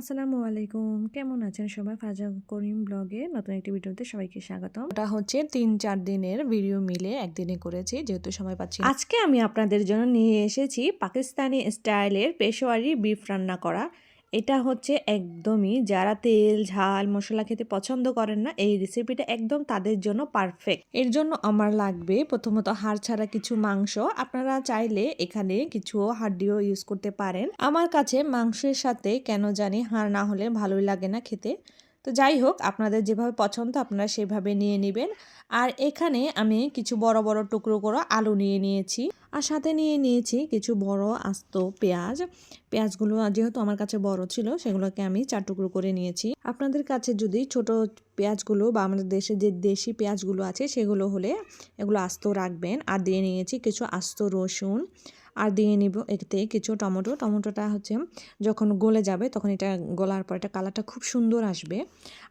আসসালামু আলাইকুম, কেমন আছেন সবাই? ফাজা করিম ব্লগে নতুন একটি ভিডিওতে সবাইকে স্বাগতম। এটা হচ্ছে ৩-৪ দিনের ভিডিও মিলে একদিনে করেছি, যেহেতু সময় পাচ্ছি। আজকে আমি আপনাদের জন্য নিয়ে এসেছি পাকিস্তানি স্টাইলের পেশোয়ারি বিফ রান্না করা। এটা হচ্ছে একদমই যারা তেল ঝাল মশলা খেতে পছন্দ করেন না, এই রেসিপিটা একদম তাদের জন্য পারফেক্ট। এর জন্য আমার লাগবে প্রথমত হাড় ছাড়া কিছু মাংস। আপনারা চাইলে এখানে কিছু হাড্ডিও ইউজ করতে পারেন। আমার কাছে মাংসের সাথে কেন জানি হাড় না হলে ভালোই লাগে না খেতে। তো যাই হোক, আপনাদের যেভাবে পছন্দ আপনারা সেভাবে নিয়ে নেবেন। আর এখানে আমি কিছু বড় বড় টুকরো করে আলু নিয়ে নিয়েছি, আর সাথে নিয়ে নিয়েছি কিছু বড় আস্ত পেঁয়াজ। পেঁয়াজগুলো যেহেতু আমার কাছে বড় ছিল, সেগুলোকে আমি 4 টুকরো করে নিয়েছি। আপনাদের কাছে যদি ছোট পেঁয়াজগুলো বা আমাদের দেশে যে দেশি পেঁয়াজগুলো আছে সেগুলো হলে এগুলো আস্ত রাখবেন। আর দিয়ে নিয়েছি কিছু আস্ত রসুন, আর দিয়ে নিব এতে কিছু টমেটোটা হচ্ছে যখন গলে যাবে তখন এটা গলার পর এটা কালারটা খুব সুন্দর আসবে।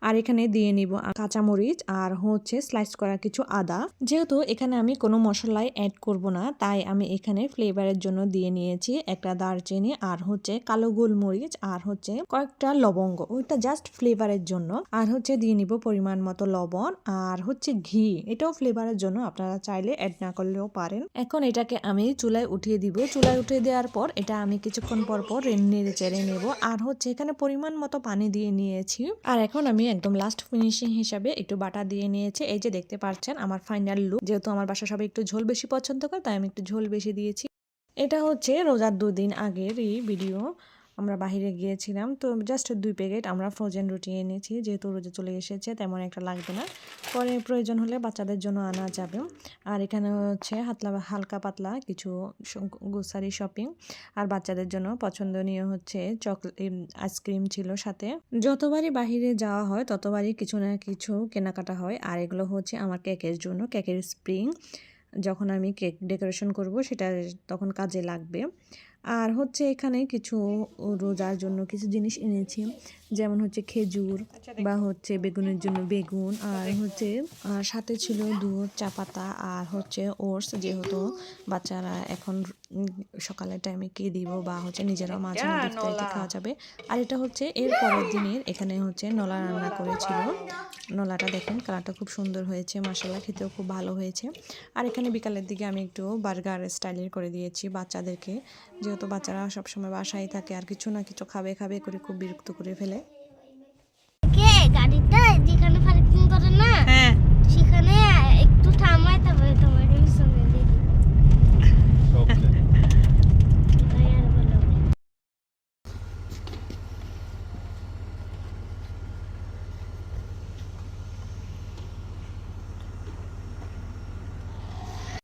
আর এখানে দিয়ে নিব কাঁচামরিচ আর হচ্ছে স্লাইস করা কিছু আদা। যেহেতু এখানে আমি কোনো মশলাই অ্যাড করব না, তাই আমি এখানে ফ্লেভারের জন্য দিয়ে নিয়েছি একটা দারচিনি, আর হচ্ছে কালো গোলমরিচ, আর হচ্ছে কয়েকটা লবঙ্গ, ওইটা জাস্ট ফ্লেভারের জন্য। আর হচ্ছে দিয়ে নিব পরিমাণ মতো লবণ, আর হচ্ছে ঘি, এটাও ফ্লেভারের জন্য, আপনারা চাইলে অ্যাড না করলেও পারেন। এখন এটাকে আমি চুলায় উঠিয়ে দিব। চুলায় উঠিয়ে দেওয়ার পর এটা আমি কিছুক্ষণ পর পর নেড়ে চেড়ে নেব। আর হচ্ছে এখানে পরিমাণ মতো পানি দিয়ে নিয়েছি। আর এখন আমি একদম লাস্ট ফিনিশিং হিসাবে একটু বাটা দিয়ে নিয়েছি। এই যে দেখতে পাচ্ছেন আমার ফাইনাল লুক। যেহেতু আমার বাসা সবাই একটু ঝোল বেশি পছন্দ করে, তাই আমি একটু ঝোল বেশি দিয়েছি। এটা হচ্ছে রোজার 2 দিন আগের এই ভিডিও। আমরা বাহিরে গিয়েছিলাম, তো জাস্ট 2 প্যাকেট আমরা ফ্রোজেন রুটি এনেছি, যেহেতু রোজা চলে এসেছে তেমন একটা লাগবে না, পরে প্রয়োজন হলে বাচ্চাদের জন্য আনা যাবে। আর এখানে হচ্ছে হালকা পাতলা কিছু গ্রোসারি শপিং, আর বাচ্চাদের জন্য পছন্দনীয় হচ্ছে আইসক্রিম ছিল সাথে। যতবারই বাহিরে যাওয়া হয় ততবারই কিছু না কিছু কেনাকাটা হয়। আর এগুলো হচ্ছে আমার কেকের জন্য, কেকের স্প্রিং, যখন আমি কেক ডেকোরেশন করব সেটা তখন কাজে লাগবে। আর হচ্ছে এখানে কিছু রোজার জন্য কিছু জিনিস এনেছি, যেমন হচ্ছে খেজুর, বা হচ্ছে বেগুনের জন্য বেগুন, আর হচ্ছে সাথে ছিল দুধ, চা পাতা, আর হচ্ছে ওটস, যেহেতু বাচ্চারা এখন সকালের টাইমে কে দিব, বা হচ্ছে নিজেরাও মাঝে মধ্যে ইফতারিতে খাওয়া যাবে। আর এটা হচ্ছে এর পরের দিনের, এখানে হচ্ছে নলা রান্না করেছিল। নলাটা দেখেন কালারটা খুব সুন্দর হয়েছে, মাশাআল্লাহ খেতেও খুব ভালো হয়েছে। আর এখানে বিকালের দিকে আমি একটু বার্গার স্টাইলের করে দিয়েছি বাচ্চাদেরকে, যেহেতু বাচ্চারা সবসময় বাসায় থাকে আর কিছু না কিছু খাবে খাবে করে খুব বিরক্ত করে ফেলে। গাড়িটা যেখানে পার্কিং করে না, হ্যাঁ, সেখানে একটু থামায়, তারপরে তোমার